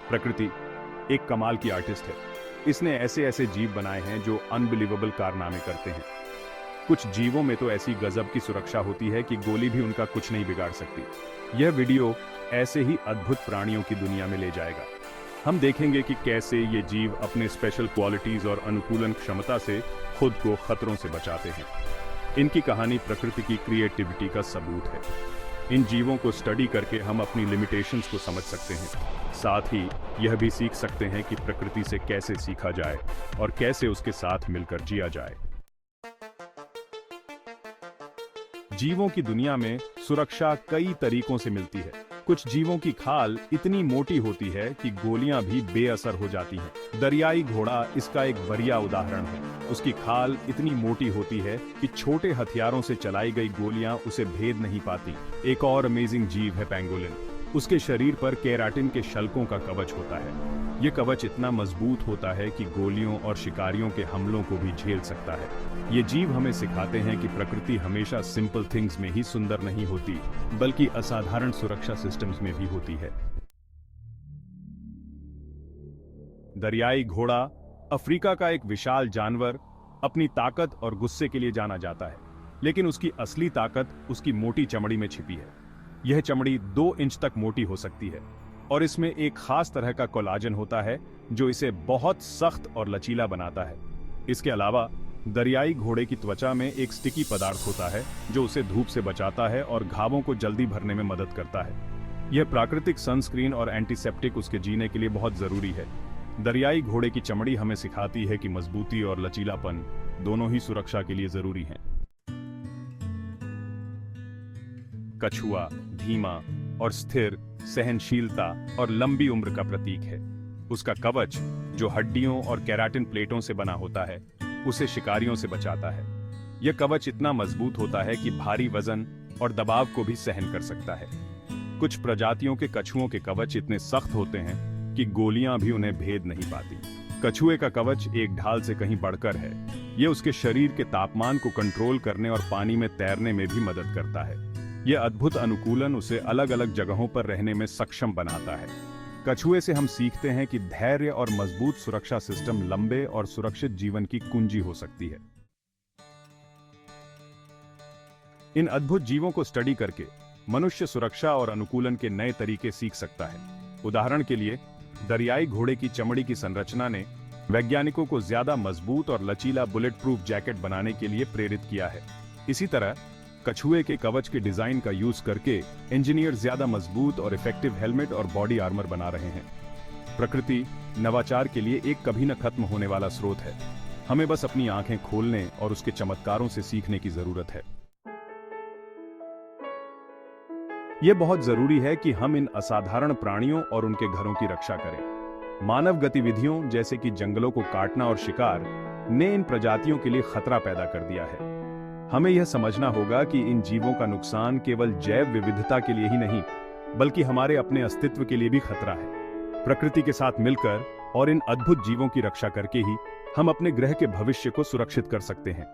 प्रकृति एक कमाल की आर्टिस्ट है। इसने ऐसे ऐसे जीव बनाए हैं जो अनबिलीवेबल कारनामे करते हैं। कुछ जीवों में तो ऐसी गजब की सुरक्षा होती है कि गोली भी उनका कुछ नहीं बिगाड़ सकती। यह वीडियो ऐसे ही अद्भुत प्राणियों की दुनिया में ले जाएगा। हम देखेंगे कि कैसे ये जीव अपने स्पेशल क्वालिटीज और अनुकूलन क्षमता से खुद को खतरों से बचाते हैं। इनकी कहानी प्रकृति की क्रिएटिविटी का सबूत है। इन जीवों को स्टडी करके हम अपनी लिमिटेशंस को समझ सकते हैं। साथ ही यह भी सीख सकते हैं कि प्रकृति से कैसे सीखा जाए और कैसे उसके साथ मिलकर जिया जाए। जीवों की दुनिया में सुरक्षा कई तरीकों से मिलती है। कुछ जीवों की खाल इतनी मोटी होती है कि गोलियां भी बेअसर हो जाती हैं। दरियाई घोड़ा इसका एक बढ़िया उदाहरण है। उसकी खाल इतनी मोटी होती है कि छोटे हथियारों से चलाई गई गोलियां उसे भेद नहीं पाती। एक और अमेजिंग जीव है पेंगोलिन। उसके शरीर पर केराटिन के शल्कों का कवच होता है। यह कवच इतना मजबूत होता है कि गोलियों और शिकारियों के हमलों को भी झेल सकता है। ये जीव हमें सिखाते हैं कि प्रकृति हमेशा सिंपल थिंग्स में ही सुंदर नहीं होती, बल्कि असाधारण सुरक्षा सिस्टम्स में भी होती है। दरियाई घोड़ा अफ्रीका का एक विशाल जानवर अपनी ताकत और गुस्से के लिए जाना जाता है, लेकिन उसकी असली ताकत उसकी मोटी चमड़ी में छिपी है। यह चमड़ी 2 इंच तक मोटी हो सकती है और इसमें एक खास तरह का कोलाजन होता है जो इसे बहुत सख्त और लचीला बनाता है। इसके अलावा दरियाई घोड़े की त्वचा में एक स्टिकी पदार्थ होता है जो उसे धूप से बचाता है और घावों को जल्दी भरने में मदद करता है। यह प्राकृतिक सनस्क्रीन और एंटीसेप्टिक उसके जीने के लिए बहुत जरूरी है। दरियाई घोड़े की चमड़ी हमें सिखाती है कि मजबूती और लचीलापन दोनों ही सुरक्षा के लिए जरूरी हैं। कछुआ धीमा और स्थिर, सहनशीलता और लंबी उम्र का प्रतीक है। उसका कवच जो हड्डियों और केराटिन प्लेटों से बना होता है उसे शिकारियों से बचाता है। यह कवच इतना मजबूत होता है कि भारी वजन और दबाव को भी सहन कर सकता है। कुछ प्रजातियों के कछुओं के कवच इतने सख्त होते हैं कि गोलियां भी उन्हें भेद नहीं पाती। कछुए का कवच एक ढाल से कहीं बढ़कर है। यह उसके शरीर के तापमान को कंट्रोल करने और पानी में तैरने में भी मदद करता है। यह अद्भुत अनुकूलन उसे अलग अलग जगहों पर रहने में सक्षम बनाता है। कछुए से हम सीखते हैं कि धैर्य और मजबूत सुरक्षा सिस्टम लंबे और सुरक्षित जीवन की कुंजी हो सकती है। इन अद्भुत जीवों को स्टडी करके मनुष्य सुरक्षा और अनुकूलन के नए तरीके सीख सकता है। उदाहरण के लिए, दरियाई घोड़े की चमड़ी की संरचना ने वैज्ञानिकों को ज्यादा मजबूत और लचीला बुलेट प्रूफ जैकेट बनाने के लिए प्रेरित किया है। इसी तरह कछुए के कवच के डिजाइन का यूज करके इंजीनियर ज्यादा मजबूत और इफेक्टिव हेलमेट और बॉडी आर्मर बना रहे हैं। प्रकृति नवाचार के लिए एक कभी न खत्म होने वाला स्रोत है। हमें बस अपनी आंखें खोलने और उसके चमत्कारों से सीखने की जरूरत है। यह बहुत जरूरी है कि हम इन असाधारण प्राणियों और उनके घरों की रक्षा करें। मानव गतिविधियों जैसे कि जंगलों को काटना और शिकार ने इन प्रजातियों के लिए खतरा पैदा कर दिया है। हमें यह समझना होगा कि इन जीवों का नुकसान केवल जैव विविधता के लिए ही नहीं, बल्कि हमारे अपने अस्तित्व के लिए भी खतरा है। प्रकृति के साथ मिलकर और इन अद्भुत जीवों की रक्षा करके ही हम अपने ग्रह के भविष्य को सुरक्षित कर सकते हैं।